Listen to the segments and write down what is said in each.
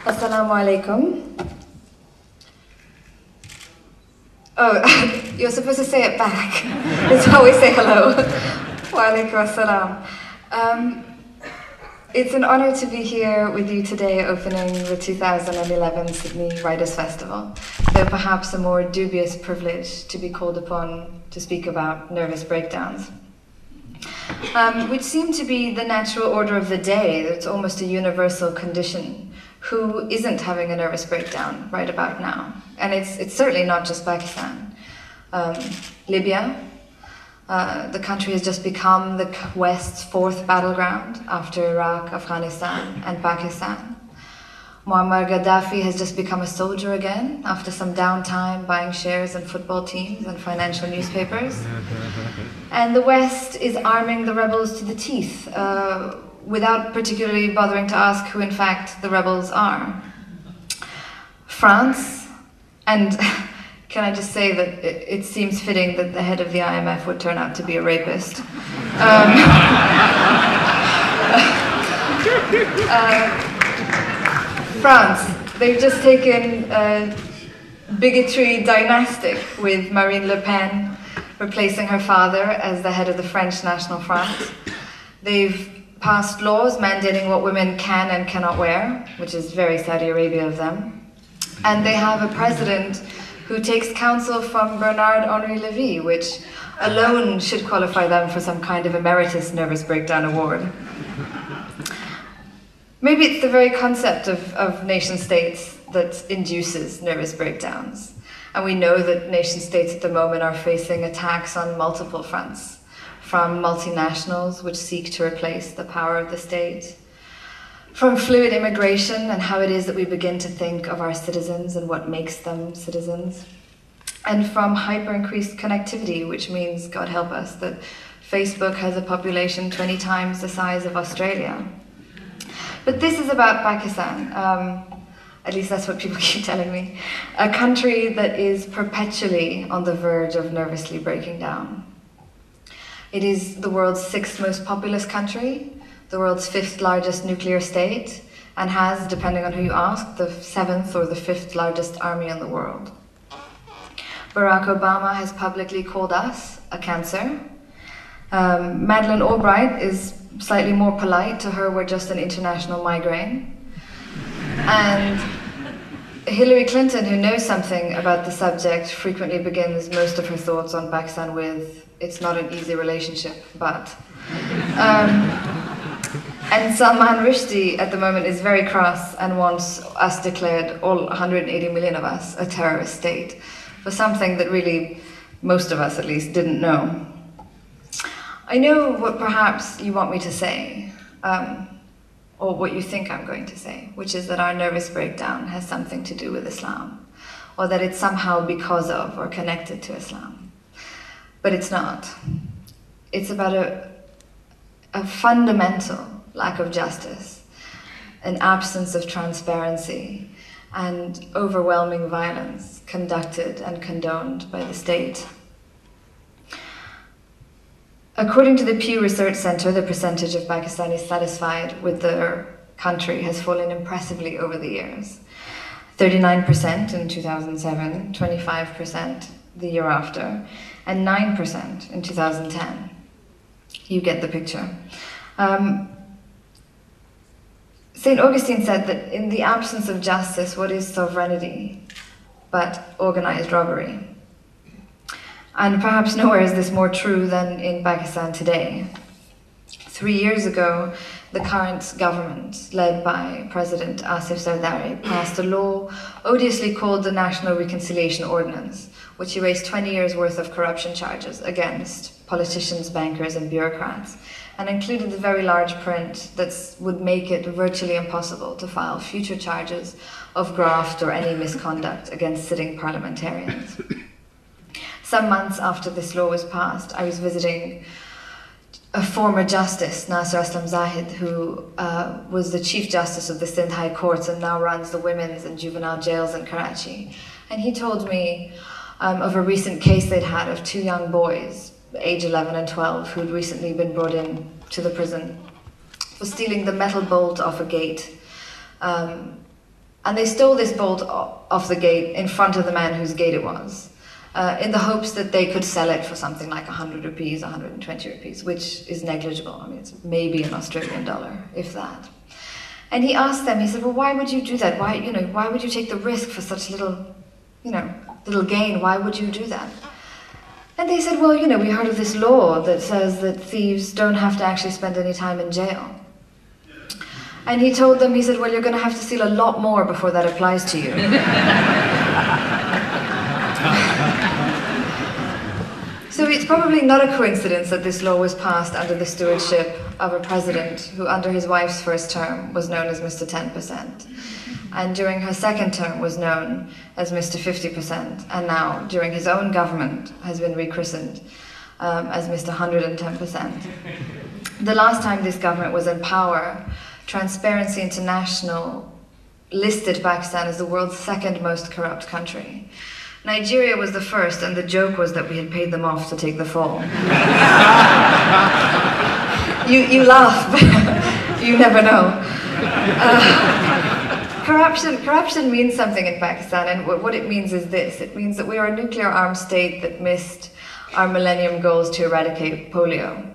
Assalamu alaikum. Oh, you're supposed to say it back. It's how we say hello. Wa alaikum assalam. It's an honor to be here with you today opening the 2011 Sydney Writers' Festival, though perhaps a more dubious privilege to be called upon to speak about nervous breakdowns. Which seem to be the natural order of the day. It's almost a universal condition. Who isn't having a nervous breakdown right about now? And it's certainly not just Pakistan. Libya, the country has just become the West's fourth battleground after Iraq, Afghanistan, and Pakistan. Muammar Gaddafi has just become a soldier again after some downtime buying shares in football teams and financial newspapers. And the West is arming the rebels to the teeth without particularly bothering to ask who in fact the rebels are. France, and can I just say that it seems fitting that the head of the IMF would turn out to be a rapist. France, they've just taken a bigotry dynastic with Marine Le Pen replacing her father as the head of the French National Front. They've passed laws mandating what women can and cannot wear, which is very Saudi Arabia of them. And they have a president who takes counsel from Bernard-Henri Lévy, which alone should qualify them for some kind of emeritus nervous breakdown award. Maybe it's the very concept of nation-states that induces nervous breakdowns. And we know that nation-states at the moment are facing attacks on multiple fronts, from multinationals which seek to replace the power of the state, from fluid immigration and how it is that we begin to think of our citizens and what makes them citizens, and from hyper-increased connectivity, which means, God help us, that Facebook has a population 20 times the size of Australia. But this is about Pakistan, at least that's what people keep telling me, a country that is perpetually on the verge of nervously breaking down. It is the world's sixth most populous country, the world's fifth largest nuclear state, and has, depending on who you ask, the seventh or the fifth largest army in the world. Barack Obama has publicly called us a cancer. Madeleine Albright is slightly more polite. To her, we're just an international migraine. And Hillary Clinton, who knows something about the subject, frequently begins most of her thoughts on Pakistan with, "It's not an easy relationship, but..." And Salman Rushdie at the moment is very cross and wants us declared, all 180 million of us, a terrorist state, for something that really, most of us at least, didn't know. I know what perhaps you want me to say, or what you think I'm going to say, which is that our nervous breakdown has something to do with Islam, or that it's somehow because of or connected to Islam. But it's not. It's about a fundamental lack of justice, an absence of transparency, and overwhelming violence conducted and condoned by the state. According to the Pew Research Center, the percentage of Pakistanis satisfied with their country has fallen impressively over the years. 39% in 2007, 25% the year after, and 9% in 2010. You get the picture. St. Augustine said that in the absence of justice, what is sovereignty but organized robbery? And perhaps nowhere is this more true than in Pakistan today. 3 years ago, the current government, led by President Asif Zardari, passed a law odiously called the National Reconciliation Ordinance, which erased 20 years' worth of corruption charges against politicians, bankers, and bureaucrats, and included the very large print that would make it virtually impossible to file future charges of graft or any misconduct against sitting parliamentarians. Some months after this law was passed, I was visiting a former justice, Nasser Aslam Zahid, who was the Chief Justice of the Sindh High Courts and now runs the women's and juvenile jails in Karachi. And he told me of a recent case they'd had of two young boys, age 11 and 12, who'd recently been brought in to the prison for stealing the metal bolt off a gate And they stole this bolt off the gate in front of the man whose gate it was, in the hopes that they could sell it for something like 100 rupees, 120 rupees, which is negligible. I mean, it's maybe an Australian dollar, if that. And he asked them, he said, well, why would you do that? Why would you take the risk for such little gain? Why would you do that? And they said, well, we heard of this law that says that thieves don't have to actually spend any time in jail. And he told them, he said, well, you're going to have to steal a lot more before that applies to you. So it's probably not a coincidence that this law was passed under the stewardship of a president who, under his wife's first term, was known as Mr. 10%. And during her second term was known as Mr. 50%. And now, during his own government, has been rechristened as Mr. 110%. The last time this government was in power, Transparency International listed Pakistan as the world's second most corrupt country. Nigeria was the first, and the joke was that we had paid them off to take the fall. You laugh, but you never know. Corruption means something in Pakistan, and what it means is this. It means that we are a nuclear-armed state that missed our millennium goals to eradicate polio.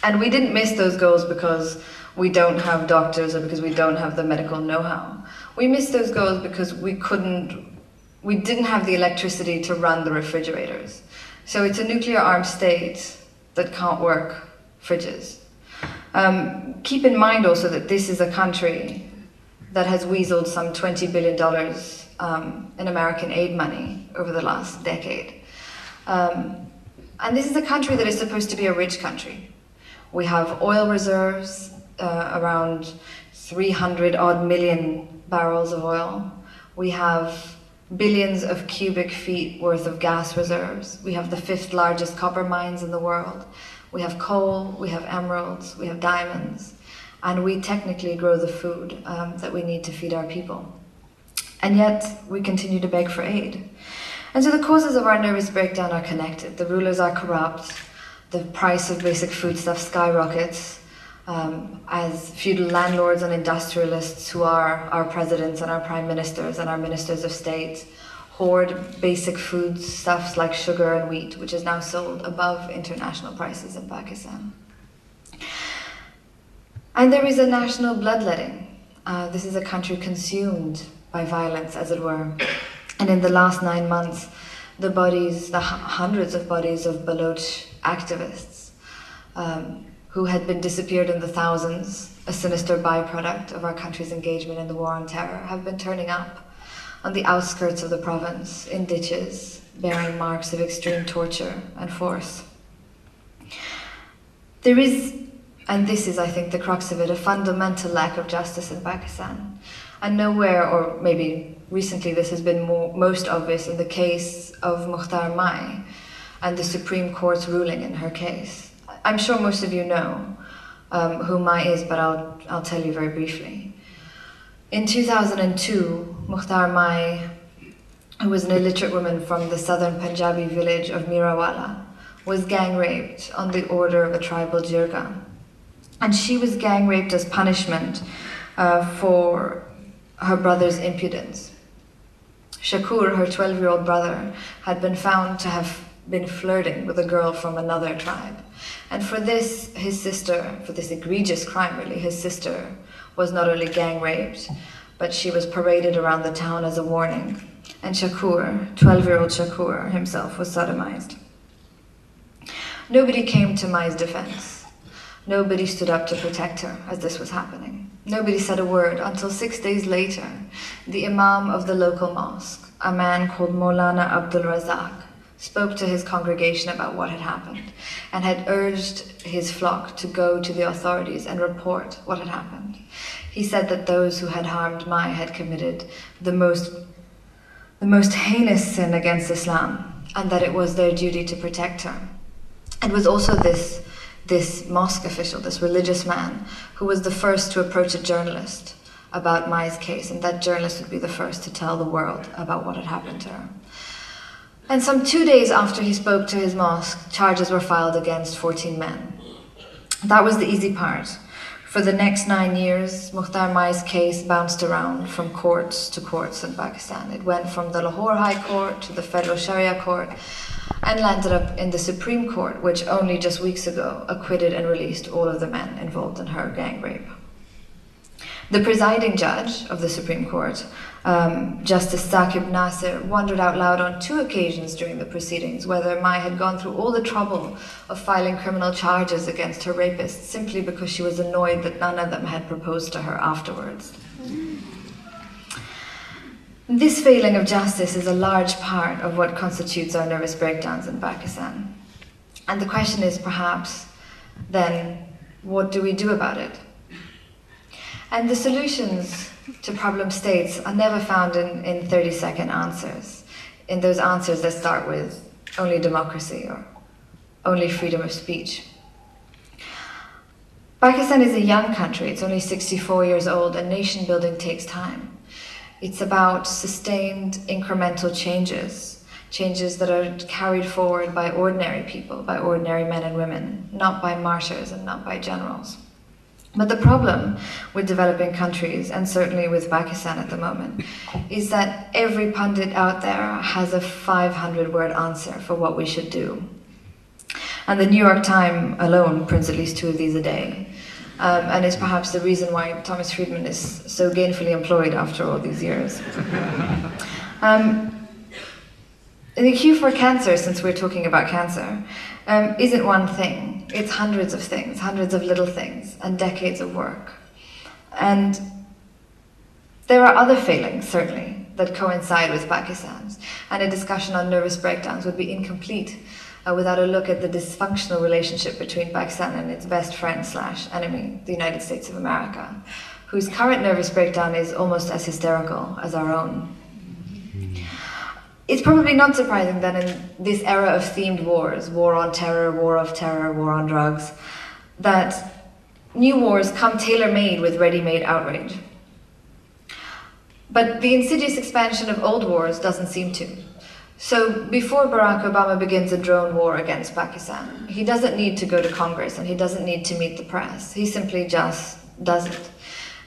And we didn't miss those goals because we don't have doctors or because we don't have the medical know-how. We missed those goals because we didn't have the electricity to run the refrigerators. So it's a nuclear-armed state that can't work fridges. Keep in mind also that this is a country that has weaseled some $20 billion in American aid money over the last decade. And this is a country that is supposed to be a rich country. We have oil reserves, around 300-odd million barrels of oil. We have billions of cubic feet worth of gas reserves. We have the 5th largest copper mines in the world. We have coal, we have emeralds, we have diamonds, and we technically grow the food that we need to feed our people. And yet, we continue to beg for aid. And so the causes of our nervous breakdown are connected. The rulers are corrupt, the price of basic foodstuff skyrockets, as feudal landlords and industrialists who are our presidents and our prime ministers and our ministers of state hoard basic foodstuffs like sugar and wheat, which is now sold above international prices in Pakistan. And there is a national bloodletting. This is a country consumed by violence, as it were. And in the last 9 months, the hundreds of bodies of Baloch activists who had been disappeared in the thousands, a sinister byproduct of our country's engagement in the war on terror, have been turning up on the outskirts of the province, in ditches, bearing marks of extreme torture and force. There is, and this is, I think, the crux of it, a fundamental lack of justice in Pakistan. And nowhere, or maybe recently this has been most obvious in the case of Mukhtar Mai and the Supreme Court's ruling in her case. I'm sure most of you know who Mai is, but I'll tell you very briefly. In 2002, Mukhtar Mai, who was an illiterate woman from the southern Punjabi village of Mirawala, was gang raped on the order of a tribal jirga. And she was gang raped as punishment for her brother's impudence. Shakur, her 12-year-old brother, had been found to have been flirting with a girl from another tribe. And for this, for this egregious crime really, his sister was not only gang raped, but she was paraded around the town as a warning. And Shakur, 12-year-old Shakur himself, was sodomized. Nobody came to Mai's defense. Nobody stood up to protect her as this was happening. Nobody said a word until 6 days later, the imam of the local mosque, a man called Maulana Abdul Razak, spoke to his congregation about what had happened and had urged his flock to go to the authorities and report what had happened. He said that those who had harmed Mai had committed the most heinous sin against Islam, and that it was their duty to protect her. It was also this mosque official, this religious man, who was the first to approach a journalist about Mai's case, and that journalist would be the first to tell the world about what had happened to her. And some 2 days after he spoke to his mosque, charges were filed against 14 men. That was the easy part. For the next 9 years, Mukhtar Mai's case bounced around from courts to courts in Pakistan. It went from the Lahore High Court to the Federal Sharia Court and landed up in the Supreme Court, which only just weeks ago acquitted and released all of the men involved in her gang rape. The presiding judge of the Supreme Court, Justice Saqib Nasir, wondered out loud on 2 occasions during the proceedings whether Mai had gone through all the trouble of filing criminal charges against her rapists simply because she was annoyed that none of them had proposed to her afterwards. This failing of justice is a large part of what constitutes our nervous breakdowns in Pakistan. And the question is perhaps, then, what do we do about it? And the solutions to problem states are never found in 30-second answers, in those answers that start with only democracy or only freedom of speech. Pakistan is a young country. It's only 64 years old, and nation building takes time. It's about sustained incremental changes, changes that are carried forward by ordinary people, by ordinary men and women, not by martyrs and not by generals. But the problem with developing countries, and certainly with Pakistan at the moment, is that every pundit out there has a 500-word answer for what we should do. And the New York Times alone prints at least 2 of these a day. And is perhaps the reason why Thomas Friedman is so gainfully employed after all these years. The cure for cancer, since we're talking about cancer, isn't one thing. It's hundreds of things, hundreds of little things, and decades of work. And there are other failings, certainly, that coincide with Pakistan's, and a discussion on nervous breakdowns would be incomplete without a look at the dysfunctional relationship between Pakistan and its best friend / enemy, the United States of America, whose current nervous breakdown is almost as hysterical as our own. It's probably not surprising that in this era of themed wars, war on terror, war of terror, war on drugs, that new wars come tailor-made with ready-made outrage. But the insidious expansion of old wars doesn't seem to. So before Barack Obama begins a drone war against Pakistan, he doesn't need to go to Congress and he doesn't need to meet the press. He simply just does it.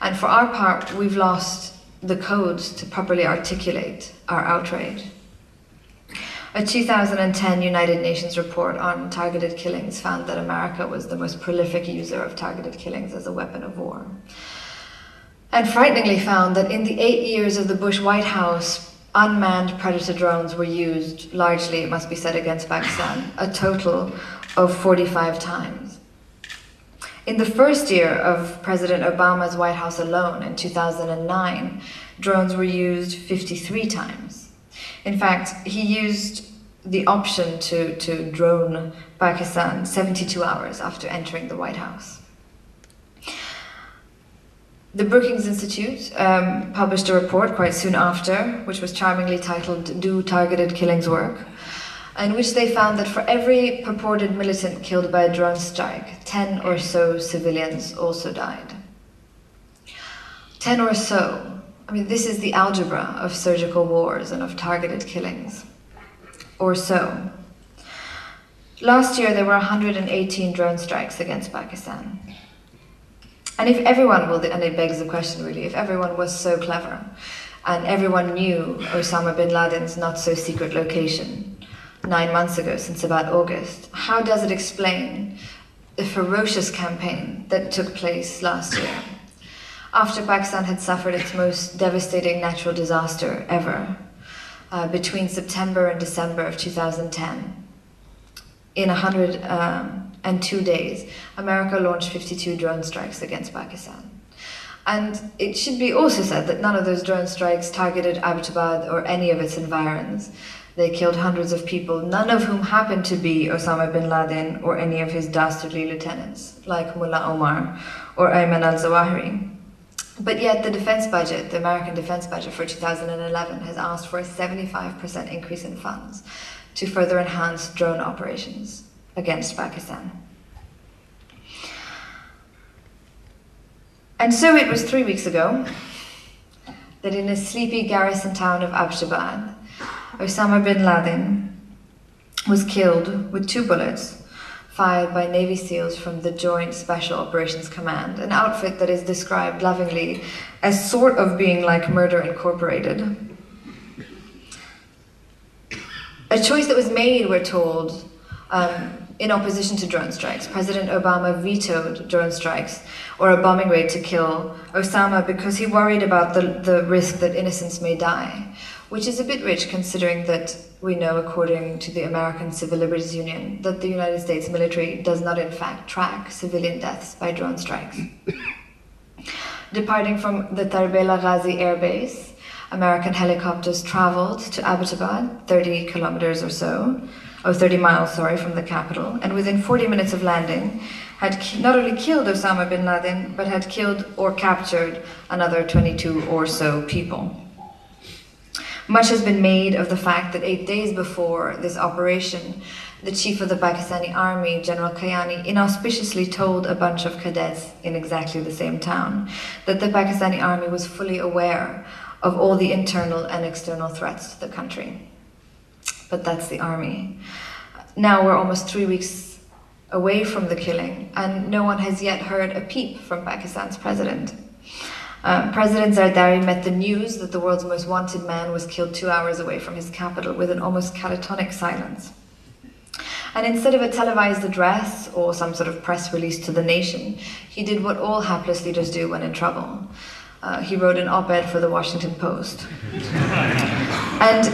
And for our part, we've lost the codes to properly articulate our outrage. A 2010 United Nations report on targeted killings found that America was the most prolific user of targeted killings as a weapon of war. And frighteningly found that in the 8 years of the Bush White House, unmanned predator drones were used, largely, it must be said, against Pakistan, a total of 45 times. In the first year of President Obama's White House alone, in 2009, drones were used 53 times. In fact, he used the option to drone Pakistan 72 hours after entering the White House. The Brookings Institute published a report quite soon after, which was charmingly titled "Do Targeted Killings Work?", in which they found that for every purported militant killed by a drone strike, 10 or so civilians also died. 10 or so. I mean, this is the algebra of surgical wars and of targeted killings. Or so. Last year, there were 118 drone strikes against Pakistan. And if everyone, and it begs the question really, if everyone was so clever, and everyone knew Osama bin Laden's not-so-secret location 9 months ago, since about August, how does it explain the ferocious campaign that took place last year? After Pakistan had suffered its most devastating natural disaster ever, between September and December of 2010, in 102 days, America launched 52 drone strikes against Pakistan. And it should be also said that none of those drone strikes targeted Abbottabad or any of its environs. They killed hundreds of people, none of whom happened to be Osama bin Laden or any of his dastardly lieutenants, like Mullah Omar or Ayman al-Zawahiri. But yet the defense budget, the American defense budget for 2011 has asked for a 75% increase in funds to further enhance drone operations against Pakistan. And so it was 3 weeks ago that in a sleepy garrison town of Abbottabad, Osama bin Laden was killed with 2 bullets fired by Navy SEALs from the Joint Special Operations Command, an outfit that is described lovingly as sort of being like Murder Incorporated. A choice that was made, we're told, in opposition to drone strikes. President Obama vetoed drone strikes or a bombing raid to kill Osama because he worried about the risk that innocents may die, which is a bit rich considering that we know, according to the American Civil Liberties Union, that the United States military does not in fact track civilian deaths by drone strikes. Departing from the Tarbela Ghazi Air Base, American helicopters traveled to Abbottabad, 30 kilometers or so, 30 miles, from the capital, and within 40 minutes of landing, had not only killed Osama bin Laden, but had killed or captured another 22 or so people. Much has been made of the fact that 8 days before this operation, the chief of the Pakistani army, General Kayani, inauspiciously told a bunch of cadets in exactly the same town that the Pakistani army was fully aware of all the internal and external threats to the country. But that's the army. Now we're almost 3 weeks away from the killing, and no one has yet heard a peep from Pakistan's president. President Zardari met the news that the world's most wanted man was killed 2 hours away from his capital with an almost catatonic silence. And instead of a televised address or some sort of press release to the nation, he did what all hapless leaders do when in trouble. He wrote an op-ed for the Washington Post. And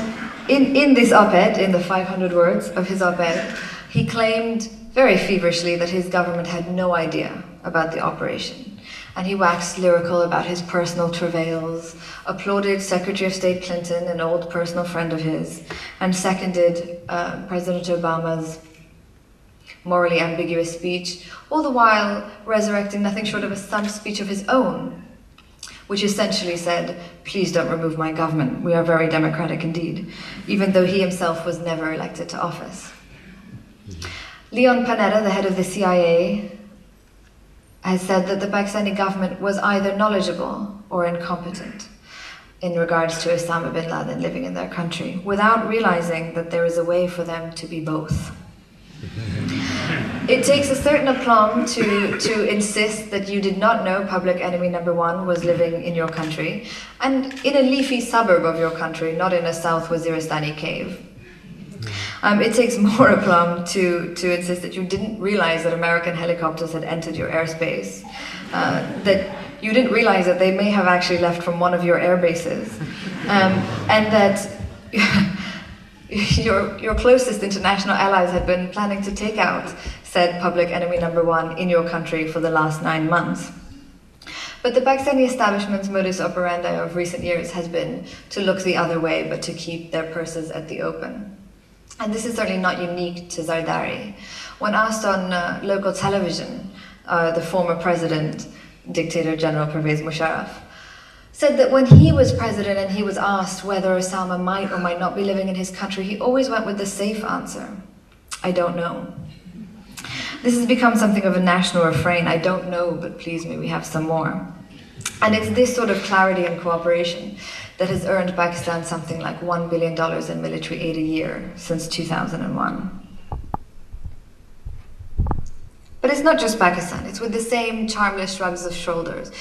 in this op-ed, in the 500 words of his op-ed, he claimed very feverishly that his government had no idea about the operation. And he waxed lyrical about his personal travails, applauded Secretary of State Clinton, an old personal friend of his, and seconded President Obama's morally ambiguous speech, all the while resurrecting nothing short of a stunt speech of his own, which essentially said, "Please don't remove my government. We are very democratic indeed," even though he himself was never elected to office. Leon Panetta, the head of the CIA, has said that the Pakistani government was either knowledgeable or incompetent in regards to Osama bin Laden living in their country, without realizing that there is a way for them to be both. It takes a certain aplomb to insist that you did not know public enemy number one was living in your country, and in a leafy suburb of your country, not in a South Waziristani cave. It takes more aplomb to insist that you didn't realize that American helicopters had entered your airspace, that you didn't realize that they may have actually left from one of your air bases, and that your closest international allies had been planning to take out said public enemy number one in your country for the last 9 months. But the Pakistani establishment's modus operandi of recent years has been to look the other way, but to keep their purses at the open. And this is certainly not unique to Zardari. When asked on local television, the former president, Dictator General Pervez Musharraf, said that when he was president and he was asked whether Osama might or might not be living in his country, he always went with the safe answer: "I don't know." This has become something of a national refrain: "I don't know, but please may we have some more." And it's this sort of clarity and cooperation that has earned Pakistan something like $1 billion in military aid a year since 2001. But it's not just Pakistan. It's with the same charmless shrugs of shoulders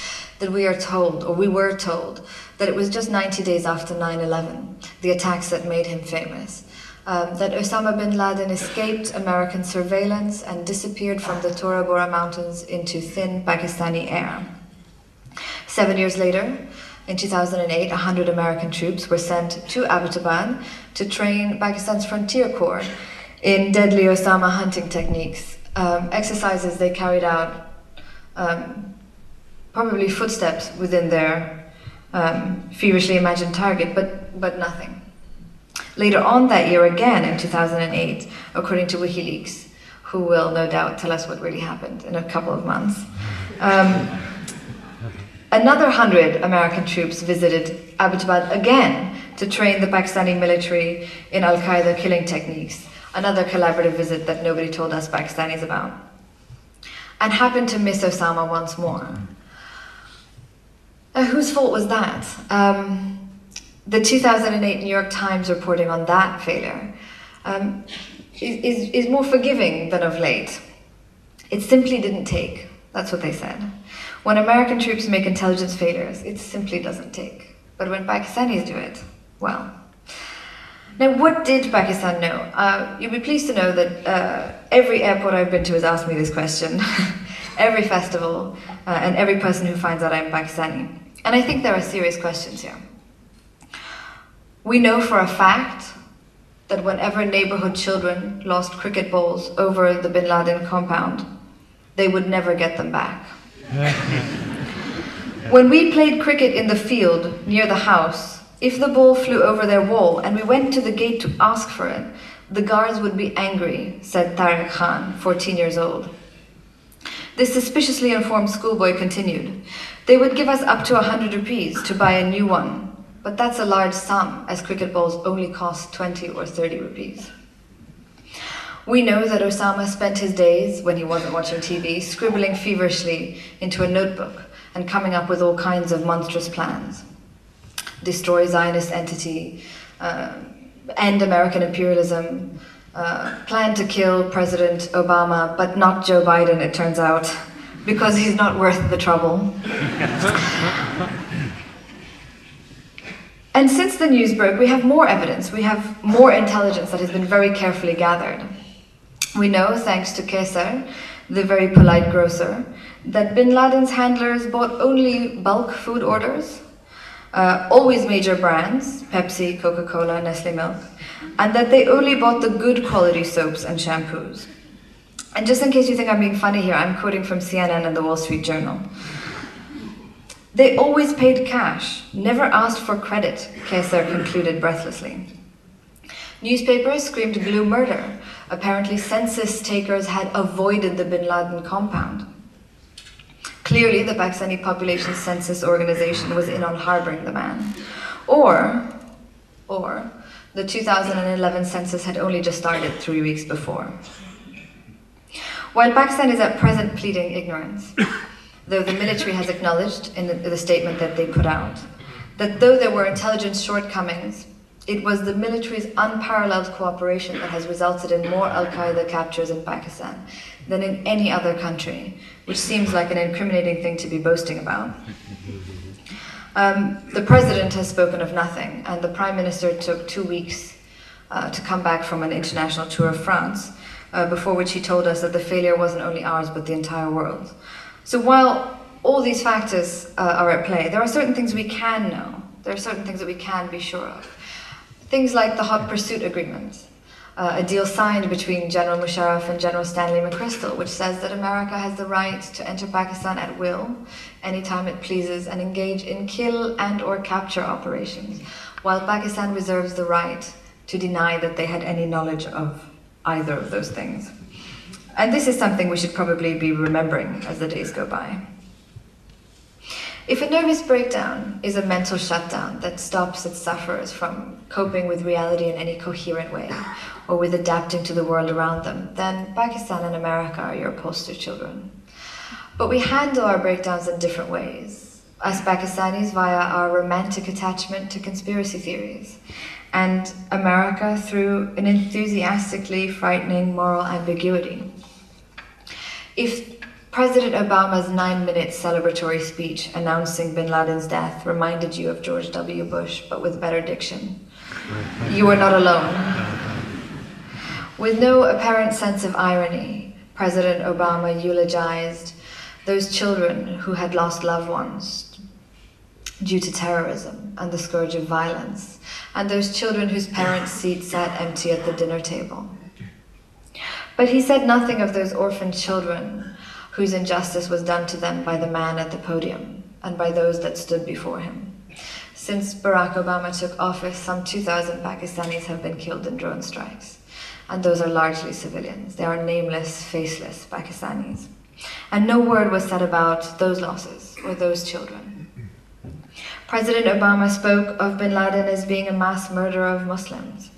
that we are told, or we were told, that it was just 90 days after 9/11, the attacks that made him famous, that Osama bin Laden escaped American surveillance and disappeared from the Tora Bora Mountains into thin Pakistani air. 7 years later, in 2008, 100 American troops were sent to Abbottabad to train Pakistan's Frontier Corps in deadly Osama hunting techniques, exercises they carried out probably footsteps within their feverishly imagined target, but nothing. Later on that year again, in 2008, according to WikiLeaks, who will no doubt tell us what really happened in a couple of months, another 100 American troops visited Abbottabad again to train the Pakistani military in Al-Qaeda killing techniques, another collaborative visit that nobody told us Pakistanis about, and happened to miss Osama once more. Whose fault was that? The 2008 New York Times reporting on that failure is more forgiving than of late. It simply didn't take. That's what they said. When American troops make intelligence failures, it simply doesn't take. But when Pakistanis do it, well. Now, what did Pakistan know? You'll be pleased to know that every airport I've been to has asked me this question. Every festival, and every person who finds out I'm Pakistani. And I think there are serious questions here. We know for a fact that whenever neighborhood children lost cricket balls over the Bin Laden compound, they would never get them back. When we played cricket in the field near the house, if the ball flew over their wall and we went to the gate to ask for it, the guards would be angry, said Tariq Khan, 14 years old. This suspiciously informed schoolboy continued. They would give us up to 100 rupees to buy a new one, but that's a large sum, as cricket balls only cost 20 or 30 rupees. We know that Osama spent his days, when he wasn't watching TV, scribbling feverishly into a notebook and coming up with all kinds of monstrous plans. Destroy Zionist entity, end American imperialism, plan to kill President Obama, but not Joe Biden, it turns out, because he's not worth the trouble. And since the news broke, we have more evidence, we have more intelligence that has been very carefully gathered. We know, thanks to Kesar, the very polite grocer, that Bin Laden's handlers bought only bulk food orders, always major brands, Pepsi, Coca-Cola, Nestle Milk, and that they only bought the good quality soaps and shampoos. And just in case you think I'm being funny here, I'm quoting from CNN and the Wall Street Journal. They always paid cash, never asked for credit, Kesar concluded breathlessly. Newspapers screamed blue murder. Apparently census takers had avoided the Bin Laden compound. Clearly, the Pakistani Population Census Organization was in on harboring the man. Or the 2011 census had only just started 3 weeks before. While Pakistan is at present pleading ignorance, though the military has acknowledged in the statement that they put out, that though there were intelligence shortcomings, it was the military's unparalleled cooperation that has resulted in more Al-Qaeda captures in Pakistan than in any other country, which seems like an incriminating thing to be boasting about. The president has spoken of nothing, and the prime minister took 2 weeks to come back from an international tour of France, before which he told us that the failure wasn't only ours, but the entire world. So while all these factors are at play, there are certain things we can know. There are certain things that we can be sure of. Things like the Hot Pursuit Agreement, a deal signed between General Musharraf and General Stanley McChrystal, which says that America has the right to enter Pakistan at will, anytime it pleases, and engage in kill and or capture operations, while Pakistan reserves the right to deny that they had any knowledge of either of those things. And this is something we should probably be remembering as the days go by. If a nervous breakdown is a mental shutdown that stops its sufferers from coping with reality in any coherent way, or with adapting to the world around them, then Pakistan and America are your poster children. But we handle our breakdowns in different ways. As Pakistanis, via our romantic attachment to conspiracy theories, and America through an enthusiastically frightening moral ambiguity. If President Obama's 9-minute celebratory speech announcing Bin Laden's death reminded you of George W. Bush, but with better diction, you are not alone. With no apparent sense of irony, President Obama eulogized those children who had lost loved ones due to terrorism and the scourge of violence, and those children whose parents' seats sat empty at the dinner table. But he said nothing of those orphaned children whose injustice was done to them by the man at the podium and by those that stood before him. Since Barack Obama took office, some 2,000 Pakistanis have been killed in drone strikes, and those are largely civilians. They are nameless, faceless Pakistanis. And no word was said about those losses or those children. President Obama spoke of Bin Laden as being a mass murderer of Muslims,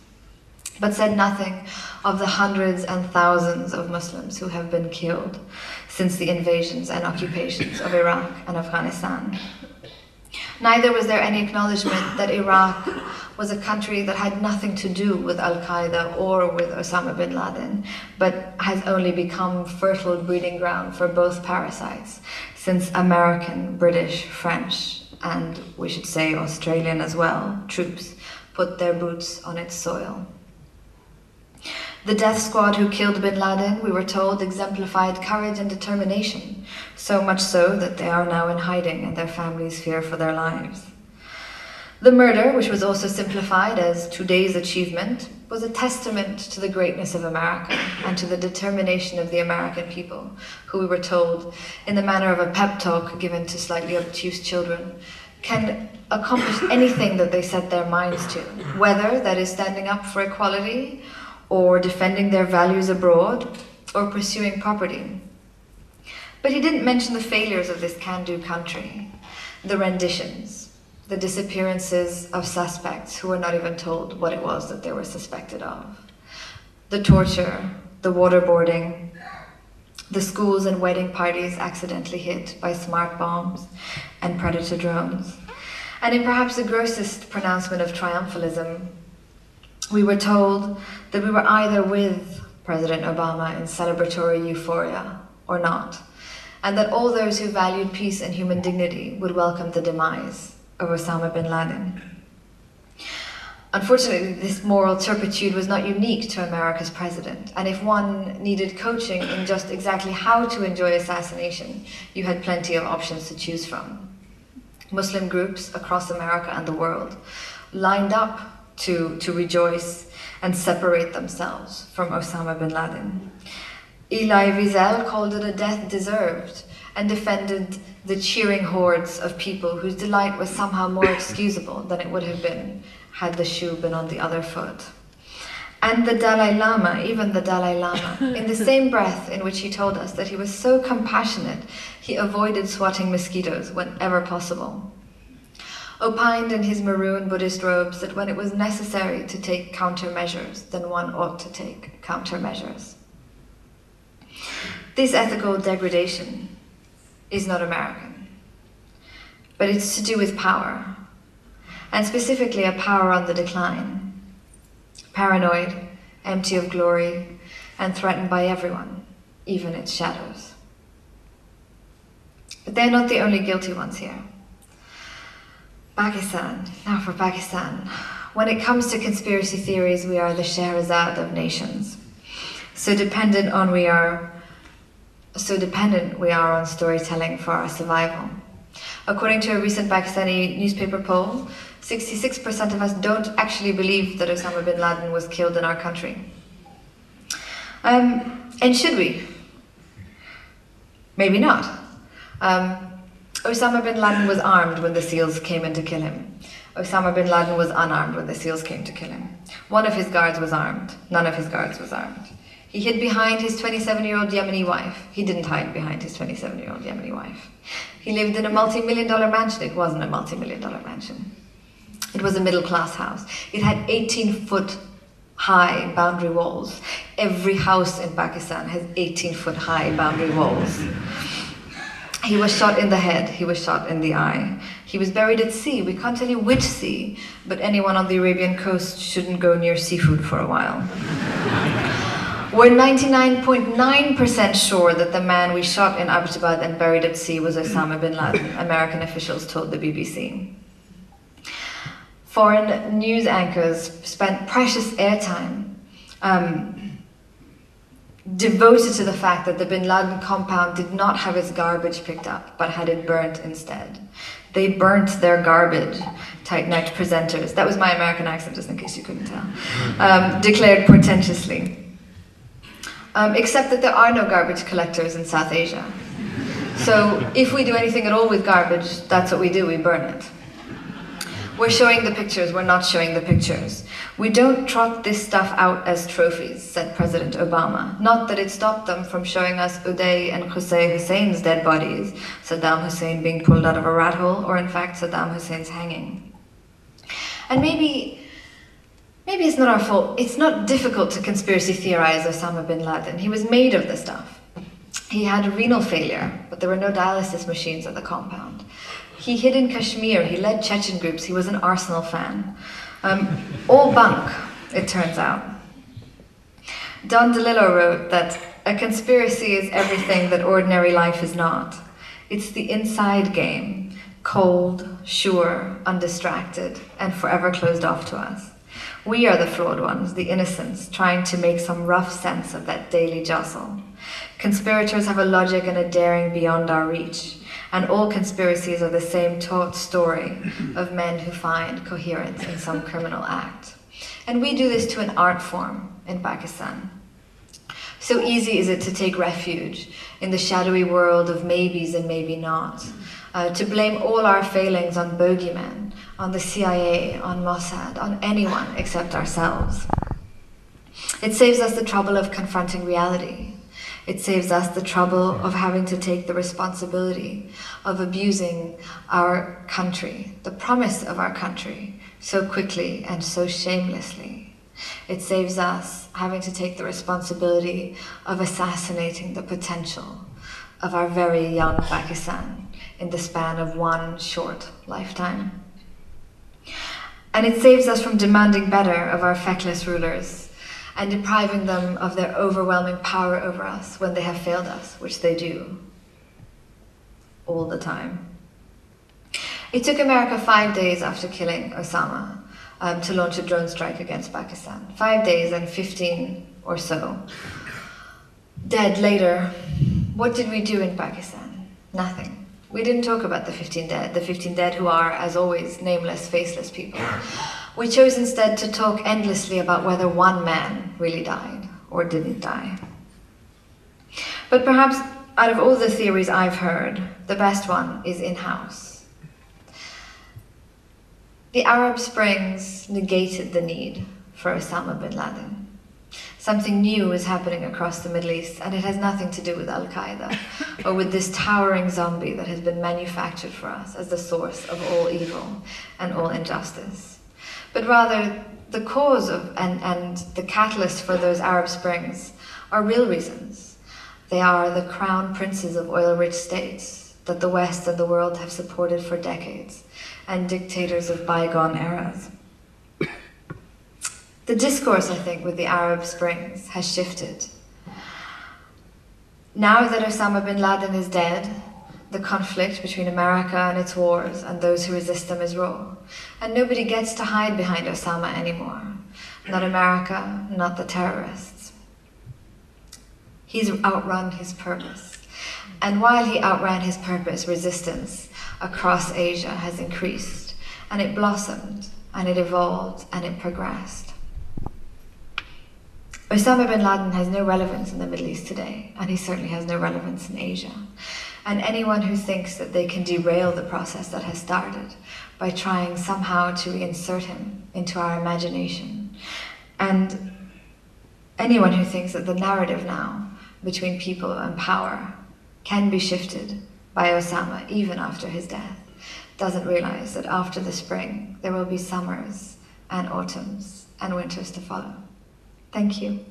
but said nothing of the hundreds and thousands of Muslims who have been killed since the invasions and occupations of Iraq and Afghanistan. Neither was there any acknowledgement that Iraq was a country that had nothing to do with Al-Qaeda or with Osama bin Laden, but has only become fertile breeding ground for both parasites, since American, British, French, and we should say Australian as well, troops put their boots on its soil. The death squad who killed bin Laden, we were told, exemplified courage and determination, so much so that they are now in hiding and their families fear for their lives. The murder, which was also simplified as today's achievement, was a testament to the greatness of America and to the determination of the American people, who we were told, in the manner of a pep talk given to slightly obtuse children, can accomplish anything that they set their minds to, whether that is standing up for equality, or defending their values abroad, or pursuing property. But he didn't mention the failures of this can-do country, the renditions, the disappearances of suspects who were not even told what it was that they were suspected of, the torture, the waterboarding, the schools and wedding parties accidentally hit by smart bombs and predator drones. And in perhaps the grossest pronouncement of triumphalism, we were told that we were either with President Obama in celebratory euphoria or not, and that all those who valued peace and human dignity would welcome the demise of Osama bin Laden. Unfortunately, this moral turpitude was not unique to America's president, and if one needed coaching in just exactly how to enjoy assassination, you had plenty of options to choose from. Muslim groups across America and the world lined up to rejoice and separate themselves from Osama bin Laden. Elie Wiesel called it a death deserved and defended the cheering hordes of people whose delight was somehow more excusable than it would have been had the shoe been on the other foot. And the Dalai Lama, even the Dalai Lama, in the same breath in which he told us that he was so compassionate, he avoided swatting mosquitoes whenever possible, opined in his maroon Buddhist robes that when it was necessary to take countermeasures, then one ought to take countermeasures. This ethical degradation is not American, but it's to do with power, and specifically a power on the decline, paranoid, empty of glory, and threatened by everyone, even its shadows. But they're not the only guilty ones here. Pakistan, now for Pakistan. When it comes to conspiracy theories, we are the Scheherazade of nations. So dependent we are on storytelling for our survival. According to a recent Pakistani newspaper poll, 66% of us don't actually believe that Osama bin Laden was killed in our country. And should we? Maybe not. Osama bin Laden was armed when the SEALs came in to kill him. Osama bin Laden was unarmed when the SEALs came to kill him. One of his guards was armed. None of his guards was armed. He hid behind his 27-year-old Yemeni wife. He didn't hide behind his 27-year-old Yemeni wife. He lived in a multi-million-dollar mansion. It wasn't a multi-million-dollar mansion. It was a middle-class house. It had 18-foot high boundary walls. Every house in Pakistan has 18-foot high boundary walls. He was shot in the head. He was shot in the eye. He was buried at sea. We can't tell you which sea, but anyone on the Arabian coast shouldn't go near seafood for a while. We're 99.9% sure that the man we shot in Abbottabad and buried at sea was Osama bin Laden, American officials told the BBC. Foreign news anchors spent precious airtime devoted to the fact that the bin Laden compound did not have its garbage picked up, but had it burnt instead. They burnt their garbage, tight-necked presenters, that was my American accent just in case you couldn't tell, declared portentously. Except that there are no garbage collectors in South Asia. So if we do anything at all with garbage, that's what we do, we burn it. We're showing the pictures, we're not showing the pictures. We don't trot this stuff out as trophies, said President Obama. Not that it stopped them from showing us Uday and Qusay Hussein's dead bodies, Saddam Hussein being pulled out of a rat hole, or in fact Saddam Hussein's hanging. And maybe it's not our fault. It's not difficult to conspiracy theorize Osama bin Laden. He was made of the stuff. He had renal failure, but there were no dialysis machines at the compound. He hid in Kashmir, he led Chechen groups, he was an Arsenal fan. All bunk, it turns out. Don DeLillo wrote that a conspiracy is everything that ordinary life is not. It's the inside game, cold, sure, undistracted, and forever closed off to us. We are the flawed ones, the innocents, trying to make some rough sense of that daily jostle. Conspirators have a logic and a daring beyond our reach, and all conspiracies are the same taut story of men who find coherence in some criminal act. And we do this to an art form in Pakistan. So easy is it to take refuge in the shadowy world of maybes and maybe not, to blame all our failings on bogeymen, on the CIA, on Mossad, on anyone except ourselves. It saves us the trouble of confronting reality. It saves us the trouble of having to take the responsibility of abusing our country, the promise of our country, so quickly and so shamelessly. It saves us having to take the responsibility of assassinating the potential of our very young Pakistan in the span of one short lifetime. And it saves us from demanding better of our feckless rulers and depriving them of their overwhelming power over us when they have failed us, which they do all the time. It took America 5 days after killing Osama to launch a drone strike against Pakistan. 5 days and 15 or so dead later. What did we do in Pakistan? Nothing. We didn't talk about the 15 dead who are, as always, nameless, faceless people. We chose instead to talk endlessly about whether one man really died or didn't die. But perhaps out of all the theories I've heard, the best one is in-house. The Arab Springs negated the need for Osama bin Laden. Something new is happening across the Middle East, and it has nothing to do with Al-Qaeda or with this towering zombie that has been manufactured for us as the source of all evil and all injustice. But rather, the cause of and the catalyst for those Arab Springs are real reasons. They are the crown princes of oil-rich states that the West and the world have supported for decades, and dictators of bygone eras. The discourse, I think, with the Arab Springs has shifted. Now that Osama bin Laden is dead, the conflict between America and its wars and those who resist them is raw. And nobody gets to hide behind Osama anymore. Not America, not the terrorists. He's outrun his purpose. And while he outran his purpose, resistance across Asia has increased, and it blossomed, and it evolved, and it progressed. Osama bin Laden has no relevance in the Middle East today, and he certainly has no relevance in Asia. And anyone who thinks that they can derail the process that has started by trying somehow to reinsert him into our imagination, and anyone who thinks that the narrative now between people and power can be shifted by Osama even after his death, doesn't realize that after the spring there will be summers and autumns and winters to follow. Thank you.